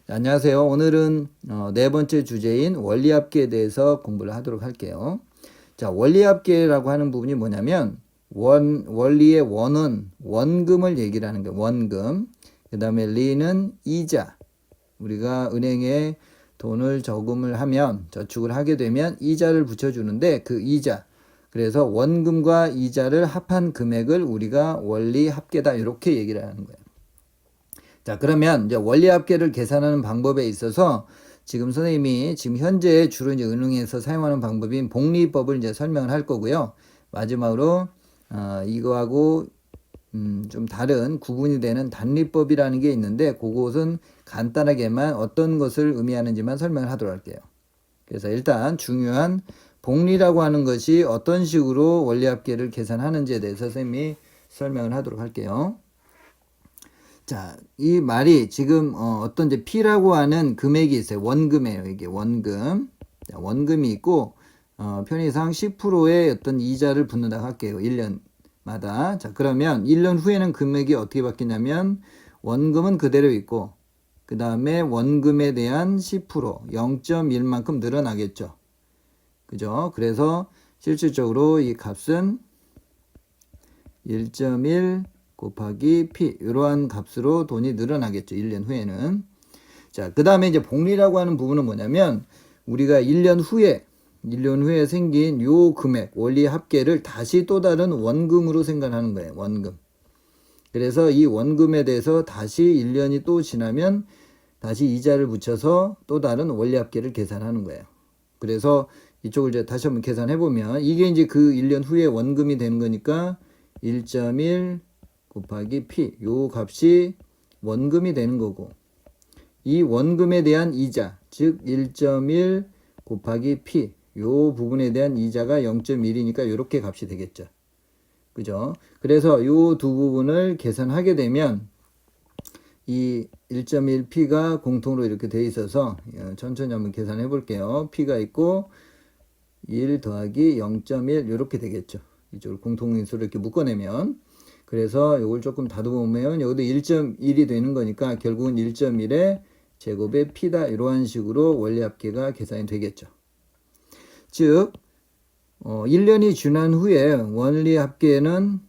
안녕하세요. 오늘은 네 번째 주제인 원리합계에 대해서 공부를 하도록 할게요. 자, 원리합계라고 하는 부분이 뭐냐면 원리의 원은 원금을 얘기를 하는 거예요. 원금. 그 다음에 리는 이자. 우리가 은행에 돈을 저금을 하면 저축을 하게 되면 이자를 붙여주는데 그 이자. 그래서 원금과 이자를 합한 금액을 우리가 원리합계다 이렇게 얘기를 하는 거예요. 자, 그러면 이제 원리합계를 계산하는 방법에 있어서 지금 선생님이 지금 현재 주로 이제 은행에서 사용하는 방법인 복리법을 이제 설명을 할 거고요. 마지막으로 이거하고 좀 다른 구분이 되는 단리법이라는 게 있는데 그것은 간단하게만 어떤 것을 의미하는지만 설명을 하도록 할게요. 그래서 일단 중요한 복리라고 하는 것이 어떤 식으로 원리합계를 계산하는지에 대해서 선생님이 설명을 하도록 할게요. 자, 이 말이 지금 어떤 이제 P라고 하는 금액이 있어요. 원금이에요. 이게 원금. 자, 원금이 있고 편의상 10%의 어떤 이자를 붙는다고 할게요. 1년마다. 자, 그러면 1년 후에는 금액이 어떻게 바뀌냐면 원금은 그대로 있고 그 다음에 원금에 대한 10% 0.1만큼 늘어나겠죠. 그죠? 그래서 실질적으로 이 값은 1.1 곱하기 P 이러한 값으로 돈이 늘어나겠죠. 1년 후에는. 자, 그 다음에 이제 복리라고 하는 부분은 뭐냐면 우리가 1년 후에 생긴 요 금액 원리 합계를 다시 또 다른 원금으로 생각하는 거예요. 원금. 그래서 이 원금에 대해서 다시 1년이 또 지나면 다시 이자를 붙여서 또 다른 원리 합계를 계산하는 거예요. 그래서 이쪽을 이제 다시 한번 계산해 보면 이게 이제 그 1년 후에 원금이 되는 거니까 1.1 곱하기 P 요 값이 원금이 되는 거고 이 원금에 대한 이자 즉 1.1 곱하기 P 요 부분에 대한 이자가 0.1이니까 요렇게 값이 되겠죠. 그죠? 그래서 요 두 부분을 계산하게 되면 이 1.1P가 공통으로 이렇게 돼 있어서 천천히 한번 계산해 볼게요. P가 있고 1 더하기 0.1 이렇게 되겠죠. 이쪽을 공통인수를 이렇게 묶어내면 그래서 이걸 조금 다듬으면 여기도 1.1이 되는 거니까 결국은 1.1의 제곱의 P다 이러한 식으로 원리합계가 계산이 되겠죠. 즉 1년이 지난 후에 원리합계는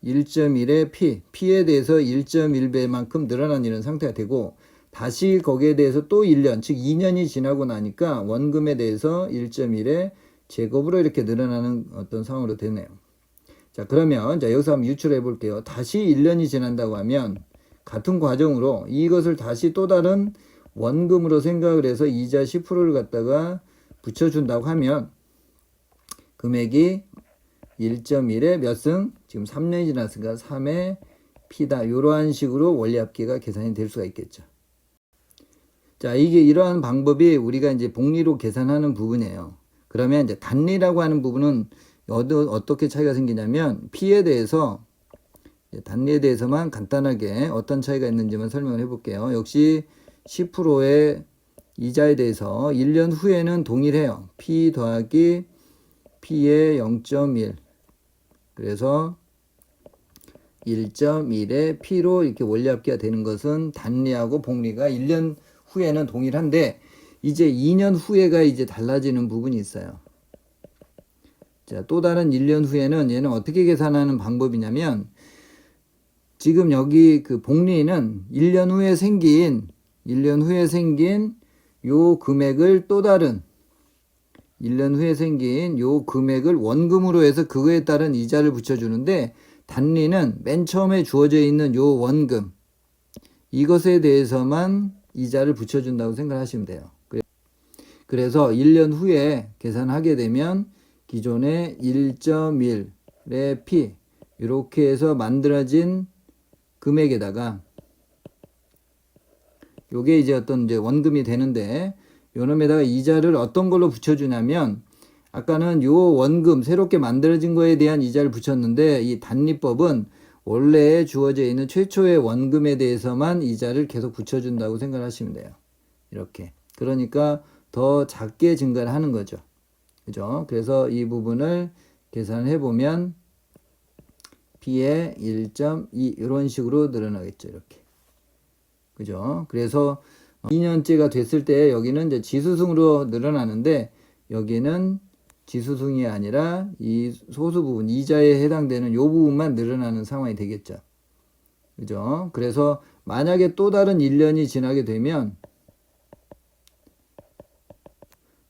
1.1의 P에 대해서 1.1배만큼 늘어난 이런 상태가 되고 다시 거기에 대해서 또 1년 즉 2년이 지나고 나니까 원금에 대해서 1.1의 제곱으로 이렇게 늘어나는 어떤 상황으로 되네요. 자, 그러면 자 여기서 한번 유출해 볼게요. 다시 1년이 지난다고 하면 같은 과정으로 이것을 다시 또 다른 원금으로 생각을 해서 이자 10%를 갖다가 붙여준다고 하면 금액이 1.1에 몇 승? 지금 3년이 지났으니까 3의 P다. 이러한 식으로 원리합계가 계산이 될 수가 있겠죠. 자, 이게 이러한 방법이 우리가 이제 복리로 계산하는 부분이에요. 그러면 이제 단리라고 하는 부분은 어떻게 차이가 생기냐면 P에 대해서 단리에 대해서만 간단하게 어떤 차이가 있는지만 설명을 해볼게요. 역시 10%의 이자에 대해서 1년 후에는 동일해요. P 더하기 P의 0.1 그래서 1.1의 P로 이렇게 원리합계가 되는 것은 단리하고 복리가 1년 후에는 동일한데 이제 2년 후에가 이제 달라지는 부분이 있어요. 자, 또 다른 1년 후에는 얘는 어떻게 계산하는 방법이냐면 지금 여기 그 복리는 1년 후에 생긴 요 금액을 또 다른 1년 후에 생긴 요 금액을 원금으로 해서 그거에 따른 이자를 붙여주는데 단리는 맨 처음에 주어져 있는 요 원금 이것에 대해서만 이자를 붙여준다고 생각하시면 돼요. 그래서 1년 후에 계산하게 되면 기존의 1.1의 P 이렇게 해서 만들어진 금액에다가 요게 이제 어떤 이제 원금이 되는데 요놈에다가 이자를 어떤 걸로 붙여주냐면 아까는 요 원금 새롭게 만들어진 거에 대한 이자를 붙였는데 이 단리법은 원래 주어져 있는 최초의 원금에 대해서만 이자를 계속 붙여준다고 생각하시면 돼요. 이렇게. 그러니까 더 작게 증가를 하는 거죠. 그죠? 그래서 이 부분을 계산해 보면 B의 1.2 이런 식으로 늘어나겠죠. 이렇게. 그죠? 그래서 2년째가 됐을 때 여기는 이제 지수승으로 늘어나는데 여기는 지수승이 아니라 이 소수 부분 이자에 해당되는 이 부분만 늘어나는 상황이 되겠죠. 그죠? 그래서 만약에 또 다른 1년이 지나게 되면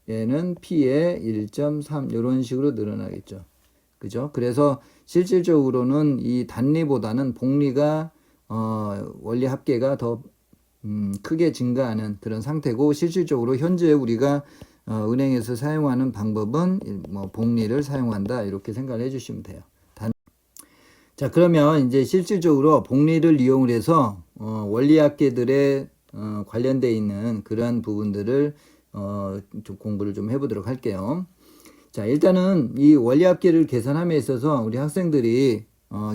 얘는 P의 1.3 이런 식으로 늘어나겠죠. 그죠? 그래서 실질적으로는 이 단리보다는 복리가 원리 합계가 더 크게 증가하는 그런 상태고, 실질적으로 현재 우리가 은행에서 사용하는 방법은 뭐 복리를 사용한다 이렇게 생각을 해주시면 돼요. 자, 그러면 이제 실질적으로 복리를 이용을 해서 원리 합계들에 관련되어 있는 그러한 부분들을 좀 공부를 좀 해보도록 할게요. 자, 일단은 이 원리 합계를 계산함에 있어서 우리 학생들이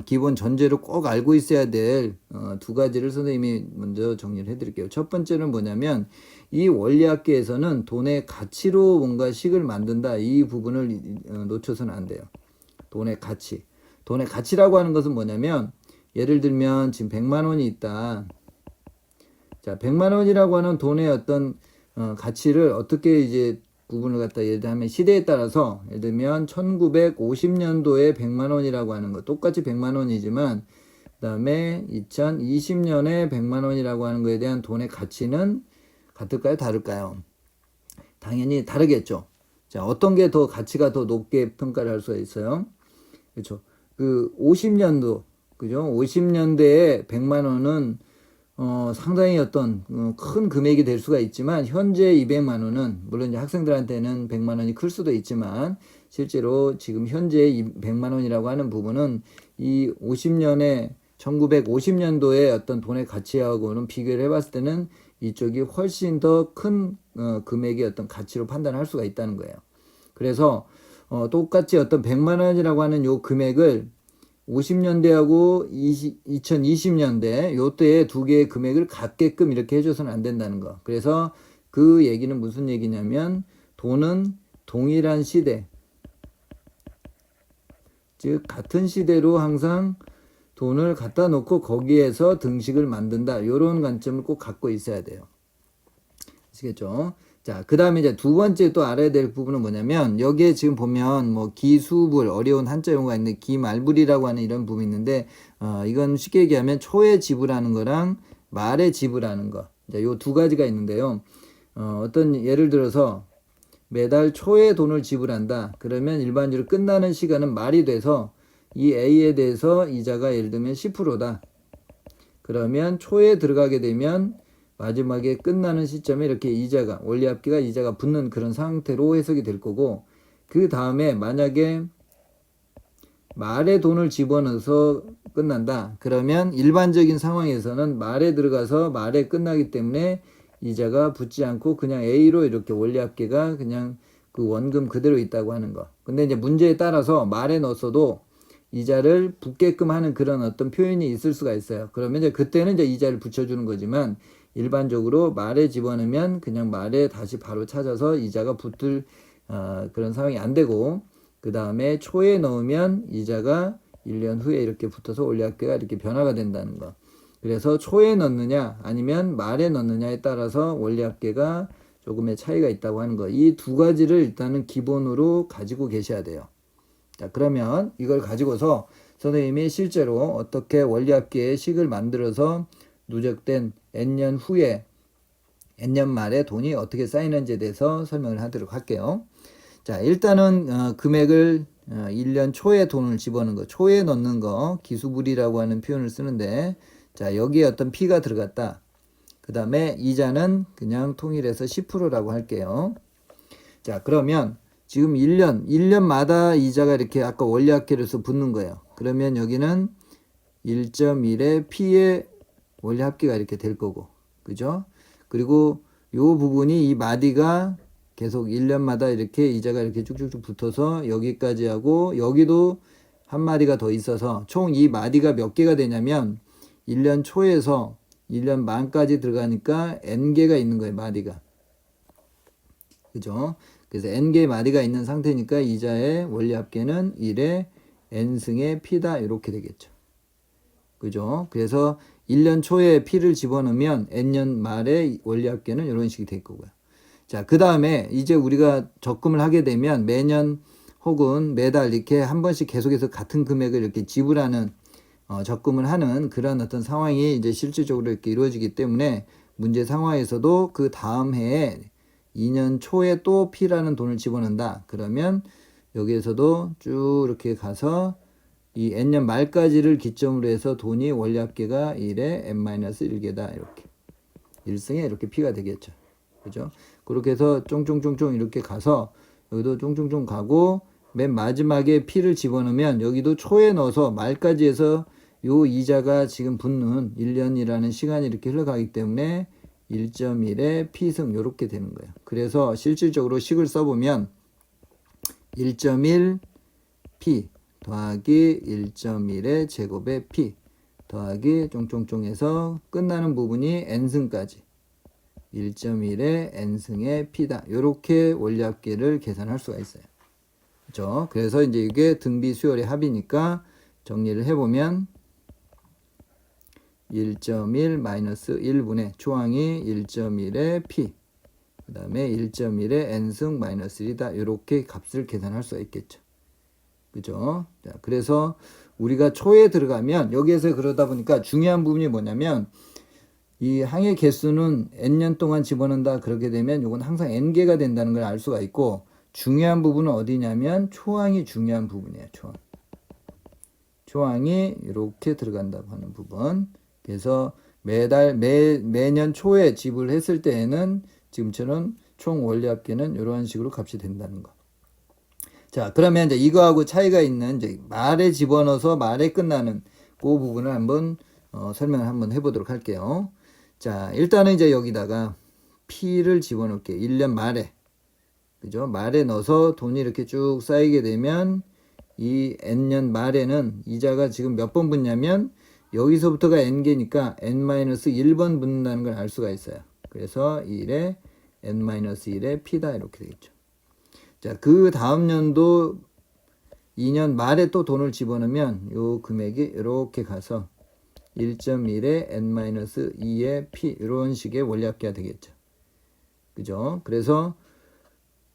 기본 전제로 꼭 알고 있어야 될 두 가지를 선생님이 먼저 정리를 해드릴게요. 첫 번째는 뭐냐면 이 원리 합계에서는 돈의 가치로 뭔가 식을 만든다, 이 부분을 놓쳐서는 안 돼요. 돈의 가치. 돈의 가치라고 하는 것은 뭐냐면, 예를 들면 지금 100만 원이 있다. 자, 100만 원이라고 하는 돈의 어떤 가치를 어떻게 이제 부분을 갖다 예를 들면 시대에 따라서, 예를 들면 1950년도에 100만 원이라고 하는 거 똑같이 100만 원이지만 그 다음에 2020년에 100만 원이라고 하는 거에 대한 돈의 가치는 같을까요? 다를까요? 당연히 다르겠죠. 자, 어떤 게 더 가치가 더 높게 평가를 할 수가 있어요? 그렇죠. 그 50년도, 그죠? 50년대에 100만 원은 상당히 어떤 큰 금액이 될 수가 있지만, 현재 200만 원은 물론 이제 학생들한테는 100만 원이 클 수도 있지만, 실제로 지금 현재 100만 원이라고 하는 부분은 이 50년에 1950년도에 어떤 돈의 가치하고는 비교를 해봤을 때는 이쪽이 훨씬 더 큰 금액의 어떤 가치로 판단할 수가 있다는 거예요. 그래서 똑같이 어떤 100만 원이라고 하는 요 금액을 50년대하고 2020년대 요때에 두 개의 금액을 같게끔 이렇게 해줘서는 안 된다는 거. 그래서 그 얘기는 무슨 얘기냐면, 돈은 동일한 시대, 즉 같은 시대로 항상 돈을 갖다 놓고 거기에서 등식을 만든다, 요런 관점을 꼭 갖고 있어야 돼요. 아시겠죠? 자, 그 다음에 이제 두 번째 또 알아야 될 부분은 뭐냐면, 여기에 지금 보면 뭐 기수불, 어려운 한자 용어가 있는데 기말불이라고 하는 이런 부분이 있는데, 이건 쉽게 얘기하면 초에 지불하는 거랑 말에 지불하는 거, 요 두 가지가 있는데요. 어떤 예를 들어서 매달 초에 돈을 지불한다. 그러면 일반적으로 끝나는 시간은 말이 돼서 이 A에 대해서 이자가 예를 들면 10%다. 그러면 초에 들어가게 되면 마지막에 끝나는 시점에 이렇게 이자가, 원리 합계가 이자가 붙는 그런 상태로 해석이 될 거고, 그 다음에 만약에 말에 돈을 집어넣어서 끝난다. 그러면 일반적인 상황에서는 말에 들어가서 말에 끝나기 때문에 이자가 붙지 않고 그냥 A로 이렇게 원리 합계가 그냥 그 원금 그대로 있다고 하는 거. 근데 이제 문제에 따라서 말에 넣었어도 이자를 붙게끔 하는 그런 어떤 표현이 있을 수가 있어요. 그러면 이제 그때는 이제 이자를 붙여주는 거지만, 일반적으로 말에 집어넣으면 그냥 말에 다시 바로 찾아서 이자가 붙을 그런 상황이 안 되고, 그 다음에 초에 넣으면 이자가 1년 후에 이렇게 붙어서 원리 합계가 이렇게 변화가 된다는 거. 그래서 초에 넣느냐 아니면 말에 넣느냐에 따라서 원리 합계가 조금의 차이가 있다고 하는 거. 이 두 가지를 일단은 기본으로 가지고 계셔야 돼요. 자, 그러면 이걸 가지고서 선생님이 실제로 어떻게 원리 합계의 식을 만들어서 누적된 N년 후에, N년 말에 돈이 어떻게 쌓이는지에 대해서 설명을 하도록 할게요. 자, 일단은 금액을 1년 초에 돈을 집어넣는 거, 초에 넣는 거, 기수불이라고 하는 표현을 쓰는데, 자, 여기에 어떤 P가 들어갔다. 그 다음에 이자는 그냥 통일해서 10%라고 할게요. 자, 그러면 지금 1년마다 이자가 이렇게 아까 원리 합계로서 붙는 거예요. 그러면 여기는 1.1에 P의 원리 합계가 이렇게 될 거고, 그죠? 그리고 요 부분이 이 마디가 계속 1년마다 이렇게 이자가 이렇게 쭉쭉쭉 붙어서 여기까지 하고, 여기도 한 마디가 더 있어서 총 이 마디가 몇 개가 되냐면 1년 초에서 1년 만까지 들어가니까 N개가 있는 거예요, 마디가. 그죠? 그래서 N개의 마디가 있는 상태니까 이자의 원리 합계는 1에 N승의 P다, 이렇게 되겠죠. 그죠? 그래서 1년 초에 P를 집어넣으면 N년 말에 원리합계는 이런 식이 될 거고요. 자, 그 다음에 이제 우리가 적금을 하게 되면 매년 혹은 매달 이렇게 한 번씩 계속해서 같은 금액을 이렇게 지불하는 적금을 하는 그런 어떤 상황이 이제 실질적으로 이렇게 이루어지기 때문에 문제 상황에서도 그 다음 해에 2년 초에 또 P라는 돈을 집어넣는다. 그러면 여기에서도 쭉 이렇게 가서 이 N년 말까지를 기점으로 해서 돈이 원리합계가 1에 N-1개다. 이렇게. 1승에 이렇게 P가 되겠죠. 그죠? 그렇게 해서 쫑쫑쫑쫑 이렇게 가서 여기도 쫑쫑쫑 가고 맨 마지막에 P를 집어넣으면 여기도 초에 넣어서 말까지 해서 요 이자가 지금 붙는 1년이라는 시간이 이렇게 흘러가기 때문에 1.1에 P승 요렇게 되는 거예요. 그래서 실질적으로 식을 써보면 1.1 P 더하기 1.1의 제곱의 P 더하기 쫑쫑쫑에서 끝나는 부분이 N승까지 1.1의 N승의 P다. 요렇게 원리합계를 계산할 수가 있어요. 그렇죠? 그래서 이제 이게 등비 수열의 합이니까 정리를 해보면 1.1 마이너스 1분의 초항이 1.1의 P 그 다음에 1.1의 N승 마이너스 1이다. 이렇게 값을 계산할 수가 있겠죠. 그죠? 자, 그래서 우리가 초에 들어가면 여기에서 그러다 보니까 중요한 부분이 뭐냐면 이 항의 개수는 n년 동안 집어넣는다 그렇게 되면 이건 항상 n개가 된다는 걸 알 수가 있고 중요한 부분은 어디냐면 초항이 중요한 부분이에요. 초항이 이렇게 들어간다고 하는 부분. 그래서 매년 초에 지불했을 때에는 지금처럼 총 원리합계는 이런 식으로 값이 된다는 거. 자, 그러면 이제 이거하고 차이가 있는 이제 말에 집어넣어서 말에 끝나는 그 부분을 한번 설명을 한번 해보도록 할게요. 자, 일단은 이제 여기다가 P를 집어넣을게요. 1년 말에. 그죠? 말에 넣어서 돈이 이렇게 쭉 쌓이게 되면 이 N년 말에는 이자가 지금 몇 번 붙냐면 여기서부터가 N개니까 N-1번 붙는다는 걸 알 수가 있어요. 그래서 1에 N-1의 P다 이렇게 되겠죠. 자, 그 다음 연도 2년 말에 또 돈을 집어넣으면 요 금액이 이렇게 가서 1.1에 N-2의 P 이런 식의 원리합계가 되겠죠. 그죠? 그래서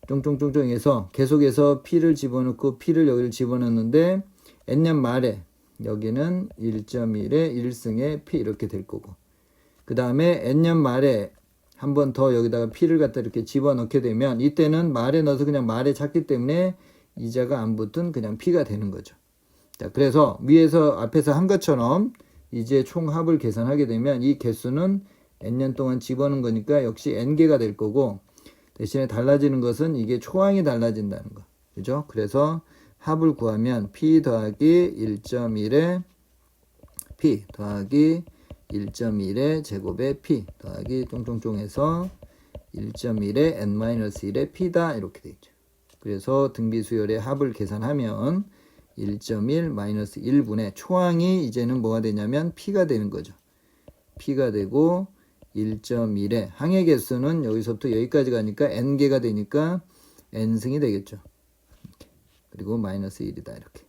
쫑쫑쫑쫑해서 계속해서 P를 집어넣고 P를 여기를 집어넣는데 N년 말에 여기는 1.1에 1승의 P 이렇게 될 거고 그 다음에 N년 말에 한 번 더 여기다가 P를 갖다 이렇게 집어넣게 되면 이때는 말에 넣어서 그냥 말에 찾기 때문에 이자가 안 붙은 그냥 P가 되는 거죠. 자, 그래서 위에서 앞에서 한 것처럼 이제 총합을 계산하게 되면 이 개수는 N년 동안 집어넣은 거니까 역시 N개가 될 거고 대신에 달라지는 것은 이게 초항이 달라진다는 거. 그죠? 그래서 합을 구하면 P 더하기 1.1의 P 더하기 1.1의 제곱의 P 더하기 쫑쫑쫑해서 1.1의 N-1의 P다 이렇게 되죠. 그래서 등비수열의 합을 계산하면 1.1 마이너스 1분의 초항이 이제는 뭐가 되냐면 P가 되는 거죠. P가 되고 1.1의 항의 개수는 여기서부터 여기까지 가니까 N개가 되니까 N승이 되겠죠. 이렇게. 그리고 마이너스 1이다 이렇게.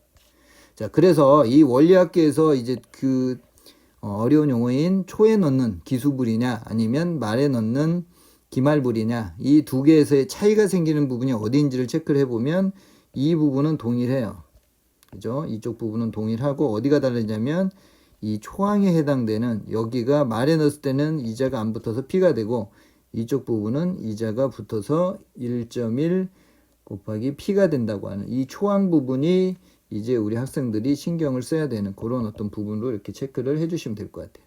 자, 그래서 이 원리합계에서 이제 그 어려운 용어인 초에 넣는 기수불이냐 아니면 말에 넣는 기말불이냐 이 두 개에서의 차이가 생기는 부분이 어디인지를 체크를 해보면 이 부분은 동일해요. 그죠? 이쪽 부분은 동일하고 어디가 다르냐면 이 초항에 해당되는 여기가 말에 넣었을 때는 이자가 안 붙어서 P가 되고 이쪽 부분은 이자가 붙어서 1.1 곱하기 P가 된다고 하는 이 초항 부분이 이제 우리 학생들이 신경을 써야 되는 그런 어떤 부분으로 이렇게 체크를 해주시면 될 것 같아요.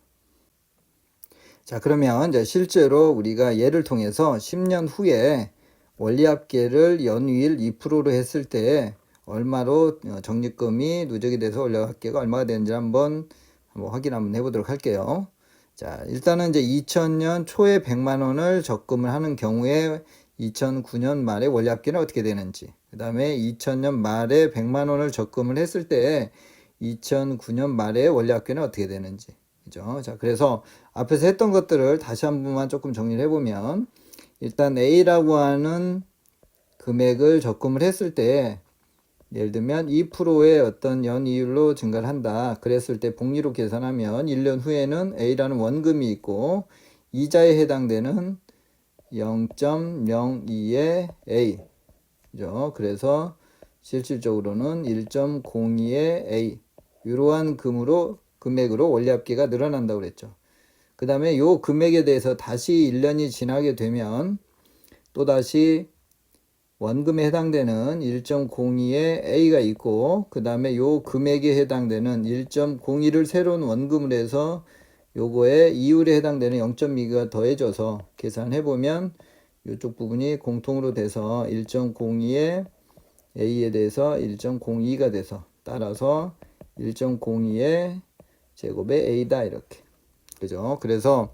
자, 그러면 이제 실제로 우리가 예를 통해서 10년 후에 원리합계를 연위일 2%로 했을 때 얼마로 적립금이 누적이 돼서 원리합계가 얼마가 되는지 한번 확인 한번 해보도록 할게요. 자, 일단은 이제 2000년 초에 100만 원을 적금을 하는 경우에 2009년 말에 원리합계는 어떻게 되는지, 그 다음에 2000년 말에 100만 원을 적금을 했을 때 2009년 말에 원리합계는 어떻게 되는지. 그죠? 자, 그래서 앞에서 했던 것들을 다시 한 번만 조금 정리를 해보면 일단 A라고 하는 금액을 적금을 했을 때 예를 들면 2%의 어떤 연이율로 증가를 한다. 그랬을 때 복리로 계산하면 1년 후에는 A라는 원금이 있고 이자에 해당되는 0.02의 A. 그죠? 그래서 실질적으로는 1.02의 A. 이러한 금액으로 원리합계가 늘어난다고 그랬죠. 그 다음에 이 금액에 대해서 다시 1년이 지나게 되면 또다시 원금에 해당되는 1.02의 A가 있고 그 다음에 요 금액에 해당되는 1.02를 새로운 원금을 해서 요거에 이율에 해당되는 0.2가 더해져서 계산해보면 이쪽 부분이 공통으로 돼서 1.02의 A에 대해서 1.02가 돼서 따라서 1.02의 제곱의 A다 이렇게. 그죠? 그래서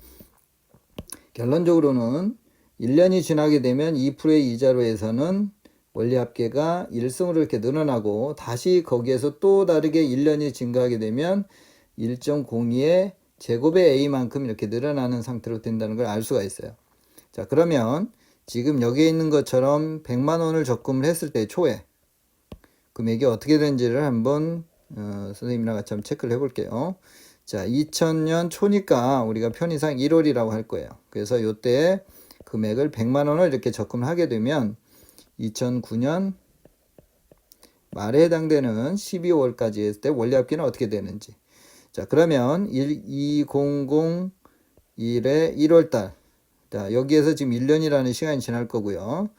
결론적으로는 1년이 지나게 되면 2%의 이자로 해서는 원리합계가 1승으로 이렇게 늘어나고 다시 거기에서 또 다르게 1년이 증가하게 되면 1.02의 제곱의 A만큼 이렇게 늘어나는 상태로 된다는 걸 알 수가 있어요. 자, 그러면 지금 여기에 있는 것처럼 100만 원을 적금을 했을 때 초에 금액이 어떻게 되는지를 한번 선생님이랑 같이 한번 체크를 해볼게요. 자, 2000년 초니까 우리가 편의상 1월이라고 할 거예요. 그래서 요때 금액을 100만 원을 이렇게 적금을 하게 되면 2009년 말에 해당되는 12월까지 했을 때 원리합계는 어떻게 되는지. 자, 그러면 2001의 1월달. 자, 여기에서 지금 1년이라는 시간이 지날 거고요.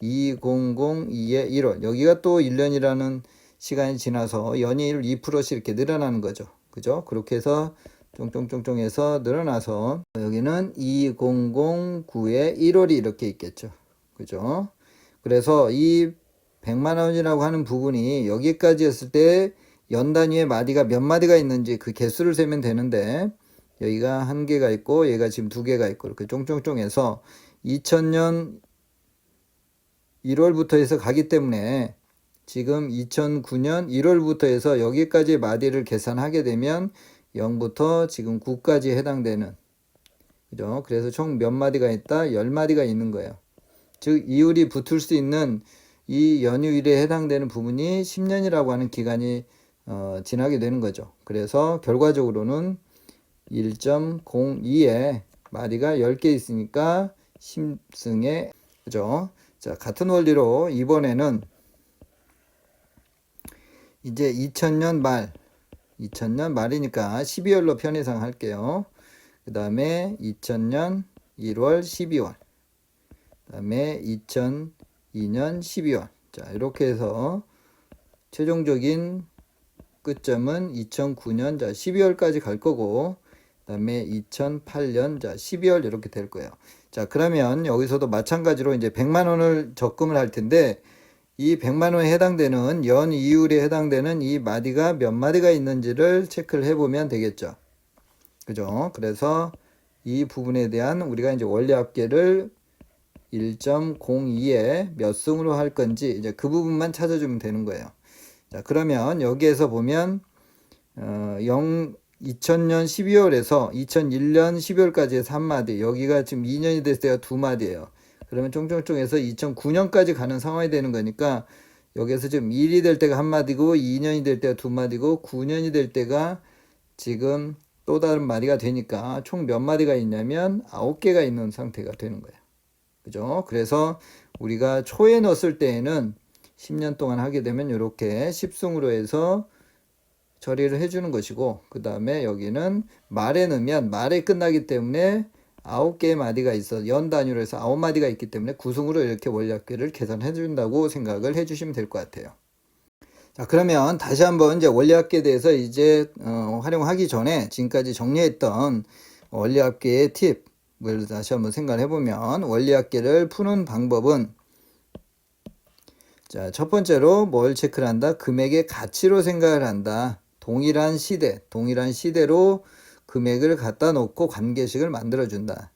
2002의 1월. 여기가 또 1년이라는 시간이 지나서 연이율 2%씩 이렇게 늘어나는 거죠. 그죠? 그렇게 해서 쫑쫑쫑쫑 해서 늘어나서 여기는 2009의 1월이 이렇게 있겠죠. 그죠? 그래서 이 100만 원이라고 하는 부분이 여기까지 했을 때 연 단위의 마디가 몇 마디가 있는지 그 개수를 세면 되는데 여기가 한 개가 있고 얘가 지금 두 개가 있고 이렇게 쫑쫑쫑 해서 2000년 1월부터 해서 가기 때문에 지금 2009년 1월부터 해서 여기까지 마디를 계산하게 되면 0부터 지금 9까지 해당되는, 그죠? 그래서 총 몇 마디가 있다? 10마디가 있는 거예요. 즉 이율이 붙을 수 있는 이 연휴일에 해당되는 부분이 10년이라고 하는 기간이 지나게 되는 거죠. 그래서 결과적으로는 1.02에 마디가 10개 있으니까 10승에, 그죠? 자, 같은 원리로 이번에는 이제 2000년 말이니까 12월로 편의상 할게요. 그 다음에 2000년 1월 12월, 그 다음에 2002년 12월. 자, 이렇게 해서 최종적인 끝점은 2009년 12월까지 갈 거고, 그 다음에 2008년 12월 이렇게 될 거예요. 자, 그러면 여기서도 마찬가지로 이제 100만 원을 적금을 할 텐데 이 100만 원에 해당되는 연 이율에 해당되는 이 마디가 몇 마디가 있는지를 체크를 해보면 되겠죠. 그죠? 그래서 이 부분에 대한 우리가 이제 원리합계를 1.02에 몇 승으로 할 건지 이제 그 부분만 찾아주면 되는 거예요. 자, 그러면 여기에서 보면 2000년 12월에서 2001년 12월까지 해서 한 마디, 여기가 지금 2년이 됐을 때가 두 마디예요. 그러면 쫑쫑쫑해서 2009년까지 가는 상황이 되는 거니까 여기에서 지금 1이 될 때가 한 마디고 2년이 될 때가 두 마디고 9년이 될 때가 지금 또 다른 마디가 되니까 총 몇 마디가 있냐면 9개가 있는 상태가 되는 거예요. 그죠? 그래서 우리가 초에 넣었을 때에는 10년 동안 하게 되면 이렇게 10승으로 해서 처리를 해주는 것이고, 그 다음에 여기는 말에 넣으면 말에 끝나기 때문에 9개의 마디가 있어 연 단위로 해서 9마디가 있기 때문에 9승으로 이렇게 원리합계를 계산해 준다고 생각을 해 주시면 될 것 같아요. 자, 그러면 다시 한번 이제 원리합계에 대해서 이제 활용하기 전에 지금까지 정리했던 원리합계의 팁을 다시 한번 생각을 해보면, 원리합계를 푸는 방법은, 자, 첫 번째로 뭘 체크를 한다? 금액의 가치로 생각을 한다. 동일한 시대로 금액을 갖다 놓고 관계식을 만들어 준다.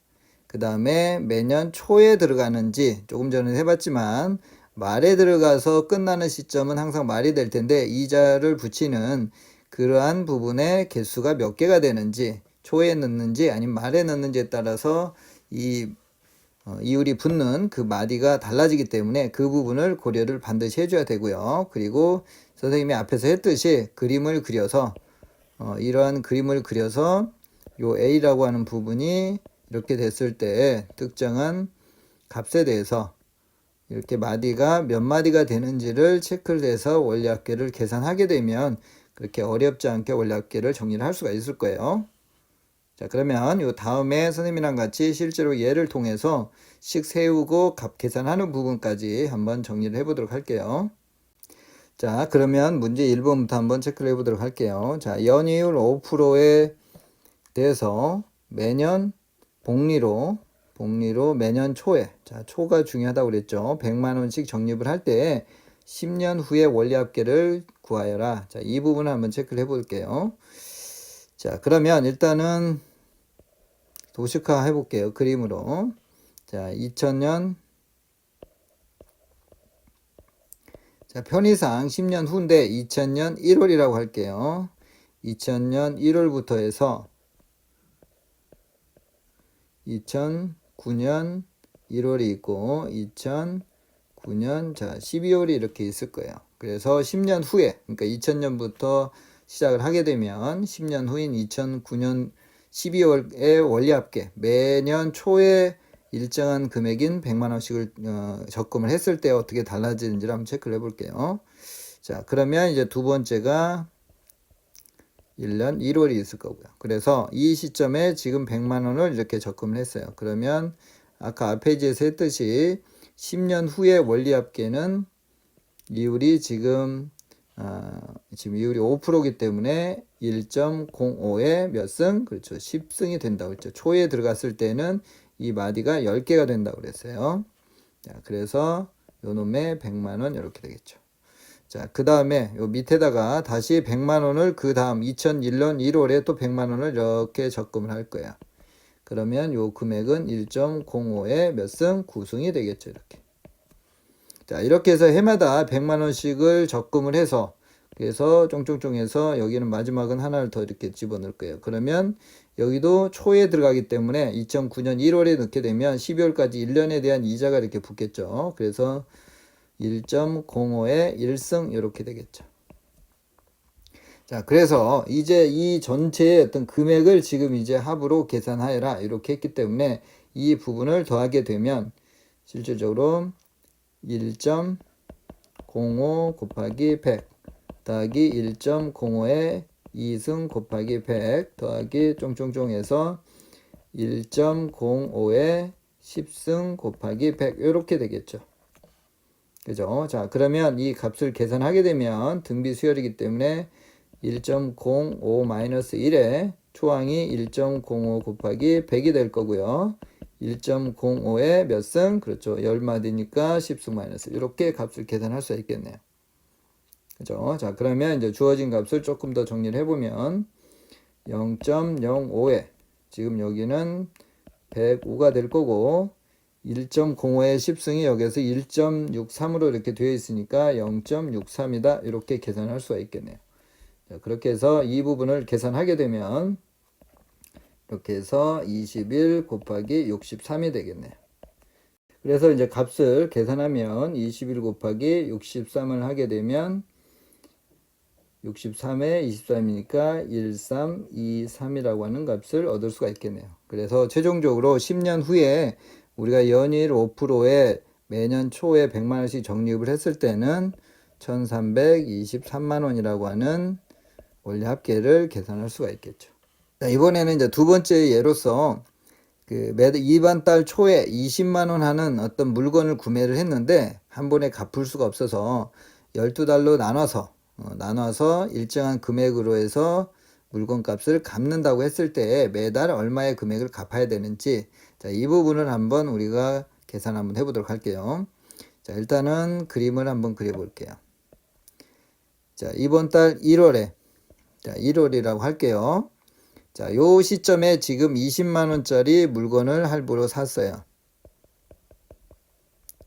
그 다음에 매년 초에 들어가는지, 조금 전에 해봤지만 말에 들어가서 끝나는 시점은 항상 말이 될 텐데 이자를 붙이는 그러한 부분의 개수가 몇 개가 되는지, 초에 넣는지 아니면 말에 넣는지에 따라서 이 이율이 붙는 그 마디가 달라지기 때문에 그 부분을 고려를 반드시 해줘야 되고요. 그리고 선생님이 앞에서 했듯이 그림을 그려서 이러한 그림을 그려서 요 A라고 하는 부분이 이렇게 됐을 때 특정한 값에 대해서 이렇게 마디가 몇 마디가 되는지를 체크를 해서 원리합계를 계산하게 되면 그렇게 어렵지 않게 원리합계를 정리를 할 수가 있을 거예요. 자, 그러면 요 다음에 선생님이랑 같이 실제로 예를 통해서 식 세우고 값 계산하는 부분까지 한번 정리를 해보도록 할게요. 자, 그러면 문제 1번부터 한번 체크를 해보도록 할게요. 자, 연이율 5%에 대해서 매년 복리로 매년 초에, 자, 초가 중요하다고 그랬죠. 100만원씩 적립을 할 때 10년 후에 원리합계를 구하여라. 자, 이 부분을 한번 체크를 해볼게요. 자, 그러면 일단은 도식화 해볼게요. 그림으로. 자, 2000년. 자, 편의상 10년 후인데 2000년 1월이라고 할게요. 2000년 1월부터 해서 2009년 1월이 있고 2009년 자 12월이 이렇게 있을 거예요. 그래서 10년 후에 그러니까 2000년부터 시작을 하게 되면 10년 후인 2009년 12월에 원리합계 매년 초에 일정한 금액인 100만원씩을 적금을 했을 때 어떻게 달라지는지를 한번 체크를 해볼게요. 자, 그러면 이제 두 번째가 1년 1월이 있을 거고요. 그래서 이 시점에 지금 100만원을 이렇게 적금을 했어요. 그러면 아까 앞 페이지에서 했듯이 10년 후에 원리합계는 이율이 지금 이율이 5%이기 때문에 1.05에 몇 승? 그렇죠. 10승이 된다고 했죠. 초에 들어갔을 때는 이 마디가 10개가 된다고 그랬어요. 자, 그래서 요 놈의 100만원 이렇게 되겠죠. 자, 그 다음에 요 밑에다가 다시 100만원을 그 다음 2001년 1월에 또 100만원을 이렇게 적금을 할 거야. 그러면 요 금액은 1.05에 몇 승? 9승이 되겠죠. 이렇게. 자, 이렇게 해서 해마다 100만원씩을 적금을 해서 그래서 쫑쫑쫑 해서 여기는 마지막은 하나를 더 이렇게 집어넣을 거예요. 그러면 여기도 초에 들어가기 때문에 2009년 1월에 넣게 되면 12월까지 1년에 대한 이자가 이렇게 붙겠죠. 그래서 1.05에 1승 이렇게 되겠죠. 자, 그래서 이제 이 전체의 어떤 금액을 지금 이제 합으로 계산하여라 이렇게 했기 때문에 이 부분을 더하게 되면 실질적으로 1.05 곱하기 100 더하기 1.05에 2승 곱하기 100 더하기 쫑쫑쫑 해서 1.05에 10승 곱하기 100 이렇게 되겠죠. 그죠? 자, 그러면 이 값을 계산하게 되면 등비 수열이기 때문에 1.05-1에 초항이 1.05 곱하기 100이 될 거고요. 1.05에 몇 승? 그렇죠. 10마디니까 10승 마이너스. 이렇게 값을 계산할 수 있겠네요. 그죠? 자, 그러면 이제 주어진 값을 조금 더 정리를 해보면 0.05에 지금 여기는 105가 될 거고 1.05의 10승이 여기서 1.63으로 이렇게 되어 있으니까 0.63이다. 이렇게 계산할 수가 있겠네요. 자, 그렇게 해서 이 부분을 계산하게 되면 이렇게 해서 21 곱하기 63이 되겠네요. 그래서 이제 값을 계산하면 21 곱하기 63을 하게 되면 63에 23이니까 1323이라고 하는 값을 얻을 수가 있겠네요. 그래서 최종적으로 10년 후에 우리가 연일 5%에 매년 초에 100만원씩 적립을 했을 때는 1323만원이라고 하는 원리합계를 계산할 수가 있겠죠. 자, 이번에는 이제 두 번째 예로서 이번 달 초에 20만원 하는 어떤 물건을 구매를 했는데 한 번에 갚을 수가 없어서 12달로 나눠서 일정한 금액으로 해서 물건값을 갚는다고 했을 때 매달 얼마의 금액을 갚아야 되는지 자, 이 부분을 한번 우리가 계산 한번 해보도록 할게요. 자, 일단은 그림을 한번 그려볼게요. 자, 이번 달 1월에 자, 1월이라고 할게요. 자, 요 시점에 지금 20만원짜리 물건을 할부로 샀어요.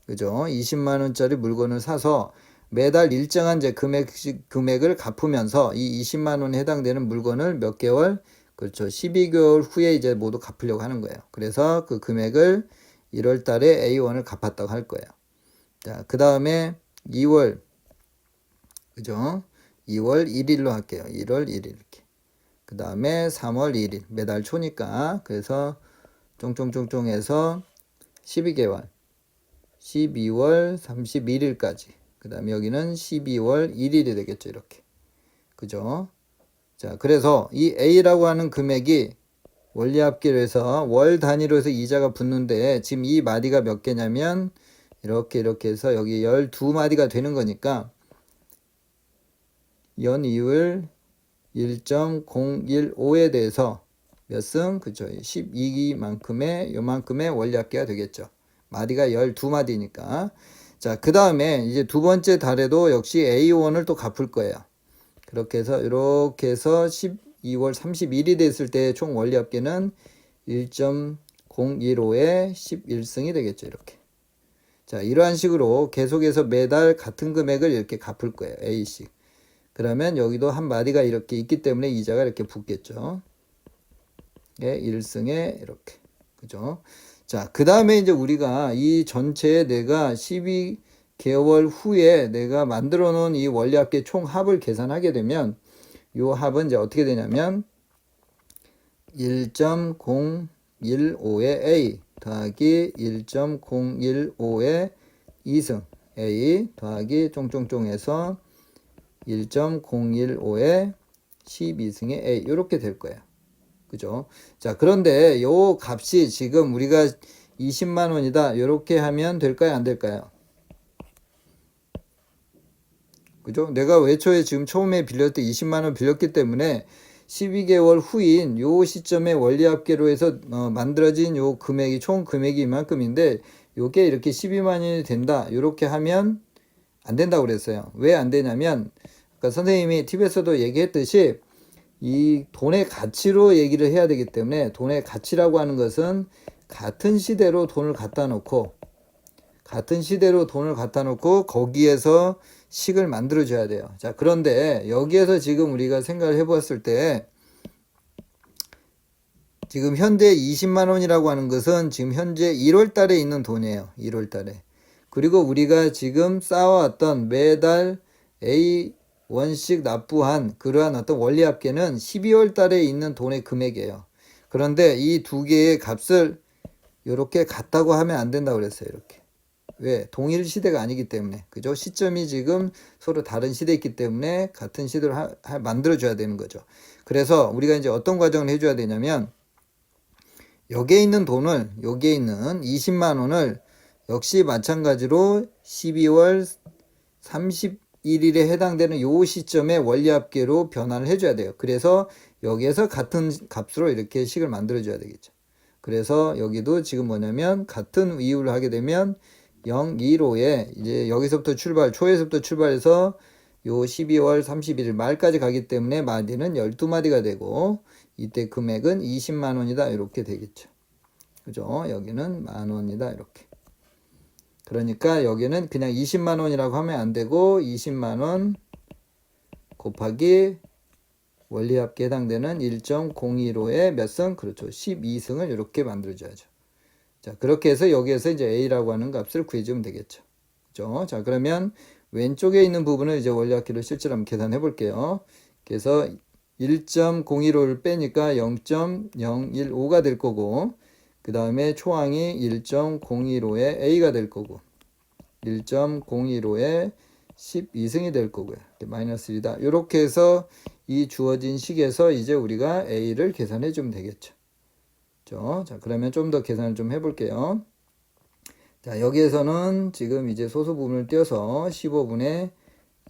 그죠? 20만원짜리 물건을 사서 매달 일정한 이제 금액을 갚으면서 이 20만원에 해당되는 물건을 몇 개월, 그렇죠. 12개월 후에 이제 모두 갚으려고 하는 거예요. 그래서 그 금액을 1월 달에 A1을 갚았다고 할 거예요. 자, 그 다음에 2월, 그죠? 2월 1일로 할게요. 1월 1일 이렇게. 그 다음에 3월 1일, 매달 초니까. 그래서 쫑쫑쫑쫑 해서 12개월, 12월 31일까지. 그 다음에 여기는 12월 1일이 되겠죠. 이렇게. 그죠? 자, 그래서 이 A라고 하는 금액이 원리합계로 해서 월 단위로 해서 이자가 붙는데 지금 이 마디가 몇 개냐면 이렇게 해서 여기 12마디가 되는 거니까 연이율 1.015에 대해서 몇 승? 그쵸. 12만큼의 요만큼의 원리합계가 되겠죠. 마디가 12마디니까. 자, 그 다음에 이제 두 번째 달에도 역시 A1을 또 갚을 거예요. 그렇게 해서 이렇게 해서 12월 31일이 됐을 때 총 원리합계는 1.015에 11승이 되겠죠. 이렇게. 자, 이러한 식으로 계속해서 매달 같은 금액을 이렇게 갚을 거예요. A씩. 그러면 여기도 한 마디가 이렇게 있기 때문에 이자가 이렇게 붙겠죠. 예, 1승에 이렇게. 그죠? 자, 그 다음에 이제 우리가 이 전체에 내가 12개월 후에 내가 만들어 놓은 이 원리합계 총 합을 계산하게 되면 요 합은 이제 어떻게 되냐면 1.015의 A 더하기 1.015의 2승 A 더하기 쫑쫑쫑 해서 1.015의 12승의 A 이렇게 될 거예요. 그죠? 자, 그런데 요 값이 지금 우리가 20만 원이다. 이렇게 하면 될까요? 안 될까요? 그죠? 내가 애초에 지금 처음에 빌렸을 때 20만 원 빌렸기 때문에 12개월 후인 요 시점에 원리합계로 해서 만들어진 요 금액이 총 금액이 이만큼인데 요게 이렇게 12만 원이 된다. 이렇게 하면 안 된다고 그랬어요. 왜 안 되냐면 아까 선생님이 팁에서도 얘기했듯이 이 돈의 가치로 얘기를 해야 되기 때문에 돈의 가치라고 하는 것은 같은 시대로 돈을 갖다 놓고 거기에서 식을 만들어 줘야 돼요. 자, 그런데 여기에서 지금 우리가 생각을 해 보았을 때 지금 현재 20만 원이라고 하는 것은 지금 현재 1월 달에 있는 돈이에요. 1월 달에. 그리고 우리가 지금 쌓아왔던 매달 A1씩 납부한 그러한 어떤 원리합계는 12월 달에 있는 돈의 금액이에요. 그런데 이 두 개의 값을 이렇게 같다고 하면 안 된다고 그랬어요. 이렇게. 왜? 동일 시대가 아니기 때문에. 그죠? 시점이 지금 서로 다른 시대에 있기 때문에 같은 시대로 만들어줘야 되는 거죠. 그래서 우리가 이제 어떤 과정을 해줘야 되냐면 여기에 있는 돈을, 여기에 있는 20만 원을 역시 마찬가지로 12월 31일에 해당되는 요 시점에 원리합계로 변환을 해줘야 돼요. 그래서 여기에서 같은 값으로 이렇게 식을 만들어줘야 되겠죠. 그래서 여기도 지금 뭐냐면 같은 이유를 하게 되면 015에 이제 여기서부터 초에서부터 출발해서 요 12월 31일 말까지 가기 때문에 마디는 12마디가 되고 이때 금액은 20만 원이다 이렇게 되겠죠. 그죠? 여기는 만 원이다 이렇게. 그러니까 여기는 그냥 20만 원이라고 하면 안 되고 20만 원 곱하기 원리합계에 해당되는 1.015의 몇 승? 그렇죠. 12승을 이렇게 만들어줘야죠. 자, 그렇게 해서 여기에서 이제 A라고 하는 값을 구해주면 되겠죠. 그죠? 자, 그러면 왼쪽에 있는 부분을 이제 원리합계로 실제로 한번 계산해 볼게요. 그래서 1.015를 빼니까 0.015가 될 거고, 그 다음에 초항이 1.015의 A가 될 거고, 1.015의 12승이 될 거고요. 마이너스 1이다. 이렇게 해서 이 주어진 식에서 이제 우리가 A를 계산해 주면 되겠죠. 그렇죠? 자, 그러면 좀 더 계산을 좀 해볼게요. 자, 여기에서는 지금 이제 소수 부분을 띄어서 15분의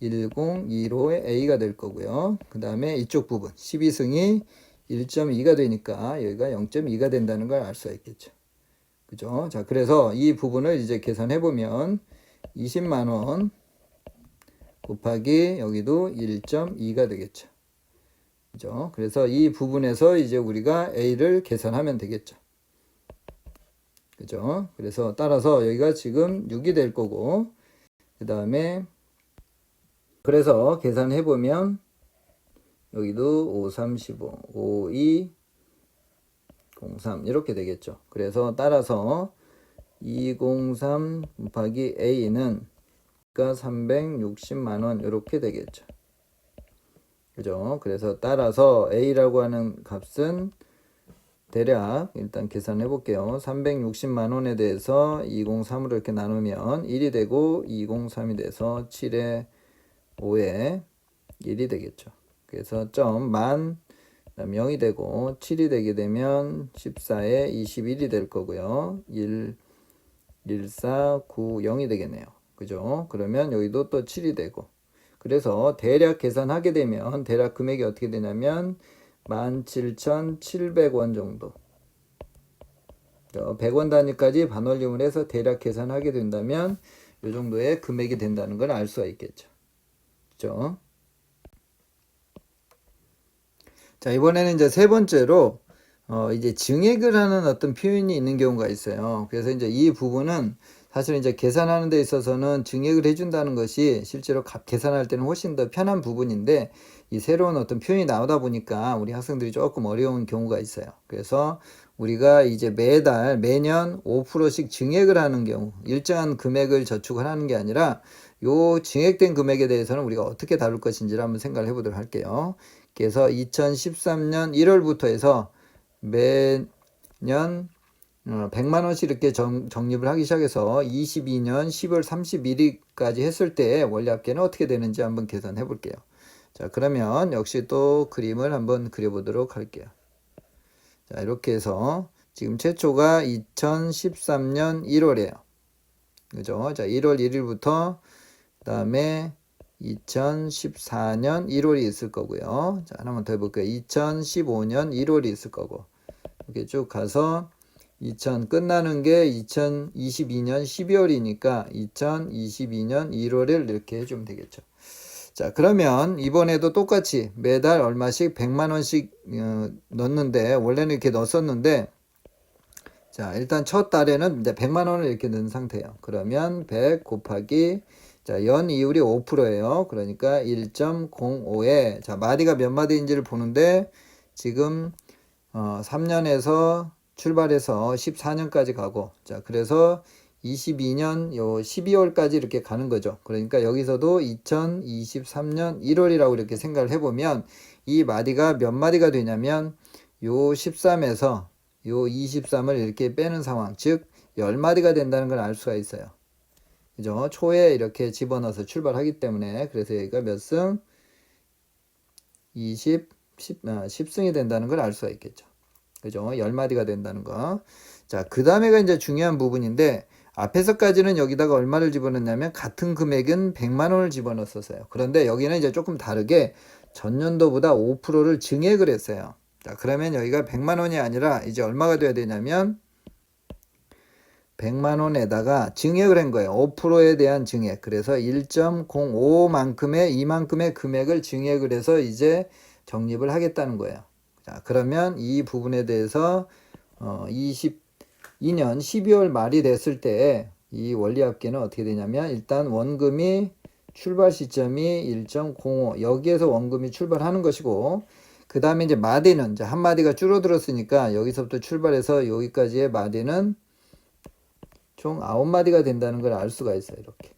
1025의 A가 될 거고요. 그 다음에 이쪽 부분 12승이 1.2가 되니까 여기가 0.2가 된다는 걸 알 수가 있겠죠. 그죠? 자, 그래서 이 부분을 이제 계산해 보면 20만 원 곱하기 여기도 1.2가 되겠죠. 그죠? 그래서 이 부분에서 이제 우리가 A를 계산하면 되겠죠. 그죠? 그래서 따라서 여기가 지금 6이 될 거고, 그 다음에, 그래서 계산해 보면, 여기도 5, 3, 15, 5, 2, 0, 3, 이렇게 되겠죠. 그래서 따라서 203 곱하기 A는 360만 원 이렇게 되겠죠. 그죠? 그래서 따라서 A라고 하는 값은 대략 일단 계산해 볼게요. 360만 원에 대해서 203으로 이렇게 나누면 1이 되고 203이 돼서 7에 5에 1이 되겠죠. 그래서 점 만 그다음 0이 되고 7이 되게 되면 14에 21이 될 거고요. 1, 1, 4, 9, 0이 되겠네요. 그죠? 그러면 여기도 또 7이 되고 그래서 대략 계산하게 되면 대략 금액이 어떻게 되냐면 17,700원 정도 100원 단위까지 반올림을 해서 대략 계산하게 된다면 이 정도의 금액이 된다는 걸 알 수가 있겠죠. 그죠? 자, 이번에는 이제 세 번째로 이제 증액을 하는 어떤 표현이 있는 경우가 있어요. 그래서 이제 이 부분은 사실 이제 계산하는 데 있어서는 증액을 해준다는 것이 실제로 계산할 때는 훨씬 더 편한 부분인데 이 새로운 어떤 표현이 나오다 보니까 우리 학생들이 조금 어려운 경우가 있어요. 그래서 우리가 이제 매년 5%씩 증액을 하는 경우, 일정한 금액을 저축을 하는 게 아니라 요 증액된 금액에 대해서는 우리가 어떻게 다룰 것인지를 한번 생각을 해보도록 할게요. 그래서 2013년 1월부터 해서 매년 100만 원씩 이렇게 적립을 하기 시작해서 22년 10월 31일까지 했을 때 원리합계는 어떻게 되는지 한번 계산해 볼게요. 자, 그러면 역시 또 그림을 한번 그려보도록 할게요. 자, 이렇게 해서 지금 최초가 2013년 1월이에요. 그죠? 자, 1월 1일부터 그 다음에 2014년 1월이 있을 거고요. 자, 하나만 더 해볼게요. 2015년 1월이 있을 거고. 이렇게 쭉 가서 끝나는 게 2022년 12월이니까 2022년 1월을 이렇게 해주면 되겠죠. 자, 그러면 이번에도 똑같이 매달 얼마씩 100만 원씩 넣는데 원래는 이렇게 넣었었는데 자, 일단 첫 달에는 이제 100만 원을 이렇게 넣은 상태예요. 그러면 100 곱하기 자, 연 이율이 5%예요. 그러니까 1.05에 자, 마디가 몇 마디인지를 보는데 지금 3년에서 출발해서 14년까지 가고 자, 그래서 22년 요 12월까지 이렇게 가는 거죠. 그러니까 여기서도 2023년 1월이라고 이렇게 생각을 해보면 이 마디가 몇 마디가 되냐면 요 13에서 요 23을 이렇게 빼는 상황, 즉 10마디가 된다는 걸 알 수가 있어요. 그죠? 초에 이렇게 집어넣어서 출발하기 때문에 그래서 여기가 몇 승? 10승이 된다는 걸 알 수가 있겠죠. 그죠? 10마디가 된다는 거. 자, 그 다음에가 이제 중요한 부분인데 앞에서까지는 여기다가 얼마를 집어넣냐면 같은 금액은 100만 원을 집어넣었어요. 그런데 여기는 이제 조금 다르게 전년도보다 5%를 증액을 했어요. 자, 그러면 여기가 100만 원이 아니라 이제 얼마가 돼야 되냐면 100만 원에다가 증액을 한 거예요. 5%에 대한 증액. 그래서 1.05만큼의 이만큼의 금액을 증액을 해서 이제 적립을 하겠다는 거예요. 자, 그러면 이 부분에 대해서 22년 12월 말이 됐을 때 이 원리합계는 어떻게 되냐면 일단 원금이 출발 시점이 1.05 여기에서 원금이 출발하는 것이고 그 다음에 이제 마디는 이제 한 마디가 줄어들었으니까 여기서부터 출발해서 여기까지의 마디는 총 9마디가 된다는 걸 알 수가 있어요. 이렇게.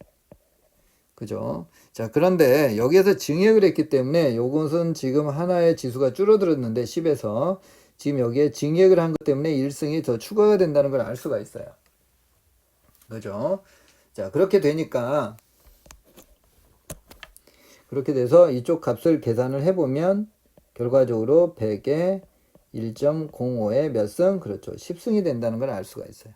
그죠? 자, 그런데 여기에서 증액을 했기 때문에 요것은 지금 하나의 지수가 줄어들었는데 10에서 지금 여기에 증액을 한 것 때문에 1승이 더 추가가 된다는 걸 알 수가 있어요. 그죠? 자, 그렇게 되니까 그렇게 돼서 이쪽 값을 계산을 해보면 결과적으로 100에 1.05에 몇 승? 그렇죠. 10승이 된다는 걸 알 수가 있어요.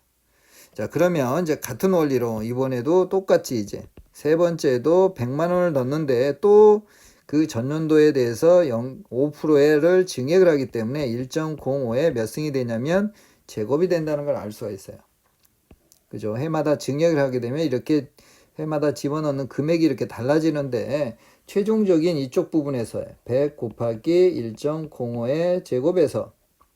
자, 그러면 이제 같은 원리로 이번에도 똑같이 이제 세 번째도 100만 원을 넣는데 또 그 전년도에 대해서 5%를 증액을 하기 때문에 1.05에 몇 승이 되냐면 제곱이 된다는 걸 알 수가 있어요. 그죠? 해마다 증액을 하게 되면 이렇게 해마다 집어넣는 금액이 이렇게 달라지는데 최종적인 이쪽 부분에서 100 곱하기 1.05의 제곱에서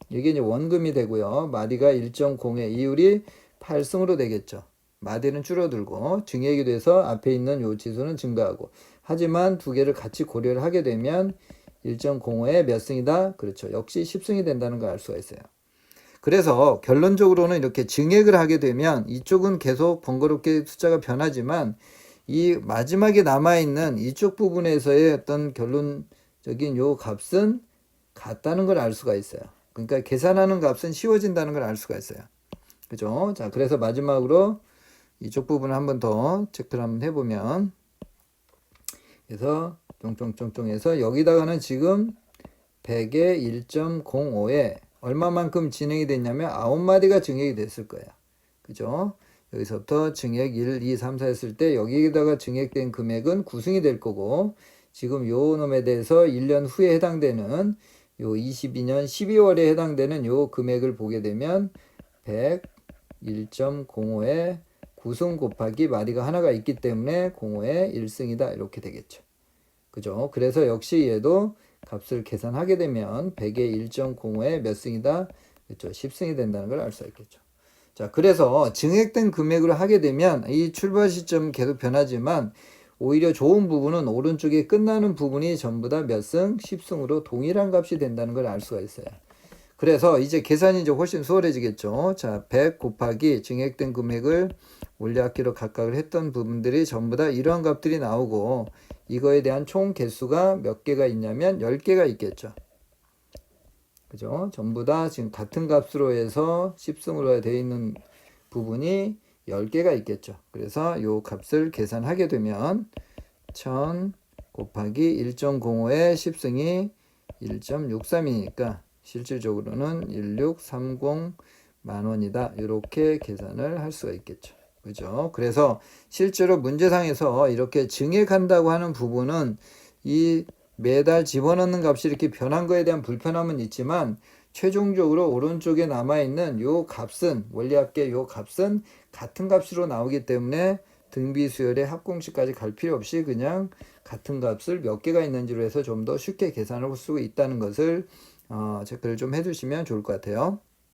이게 이제 원금이 되고요. 마디가 1.0의 이율이 8승으로 되겠죠. 마디는 줄어들고 증액이 돼서 앞에 있는 요 지수는 증가하고 하지만 두 개를 같이 고려를 하게 되면 1.05에 몇 승이다? 그렇죠. 역시 10승이 된다는 걸 알 수가 있어요. 그래서 결론적으로는 이렇게 증액을 하게 되면 이쪽은 계속 번거롭게 숫자가 변하지만 이 마지막에 남아있는 이쪽 부분에서의 어떤 결론적인 요 값은 같다는 걸 알 수가 있어요. 그러니까 계산하는 값은 쉬워진다는 걸 알 수가 있어요. 그죠? 자, 그래서 마지막으로 이쪽 부분을 한번 더 체크를 한번 해보면, 그래서 쫑쫑쫑쫑해서 여기다가는 지금 100에 1.05에 얼마만큼 진행이 됐냐면 9마디가 증액이 됐을 거예요. 그죠? 여기서부터 증액 1, 2, 3, 4 했을 때 여기에다가 증액된 금액은 구승이 될 거고, 지금 요 놈에 대해서 1년 후에 해당되는 요 22년 12월에 해당되는 요 금액을 보게 되면 100, 1.05에 9승 곱하기 마디가 하나가 있기 때문에 05의 1승이다 이렇게 되겠죠. 그죠? 그래서 역시 얘도 값을 계산하게 되면 100의 1.05에 몇 승이다? 그렇죠. 10승이 된다는 걸 알 수 있겠죠. 자, 그래서 증액된 금액으로 하게 되면 이 출발 시점 계속 변하지만 오히려 좋은 부분은 오른쪽에 끝나는 부분이 전부 다 몇 승? 10승으로 동일한 값이 된다는 걸 알 수가 있어요. 그래서 이제 계산이 이제 훨씬 수월해지겠죠. 자, 100 곱하기 증액된 금액을 원리합계로 각각을 했던 부분들이 전부 다 이러한 값들이 나오고, 이거에 대한 총 개수가 몇 개가 있냐면 10개가 있겠죠. 그죠? 전부 다 지금 같은 값으로 해서 10승으로 되어 있는 부분이 10개가 있겠죠. 그래서 요 값을 계산하게 되면 1000 곱하기 1.05의 10승이 1.63이니까 실질적으로는 1630 만원이다. 이렇게 계산을 할 수가 있겠죠. 그죠? 그래서 실제로 문제상에서 이렇게 증액한다고 하는 부분은 이 매달 집어넣는 값이 이렇게 변한 거에 대한 불편함은 있지만 최종적으로 오른쪽에 남아있는 요 값은 원리합계 요 값은 같은 값으로 나오기 때문에 등비수열의 합공식까지 갈 필요 없이 그냥 같은 값을 몇 개가 있는지로 해서 좀 더 쉽게 계산을 할 수 있다는 것을 체크를 좀 해주시면 좋을 것 같아요.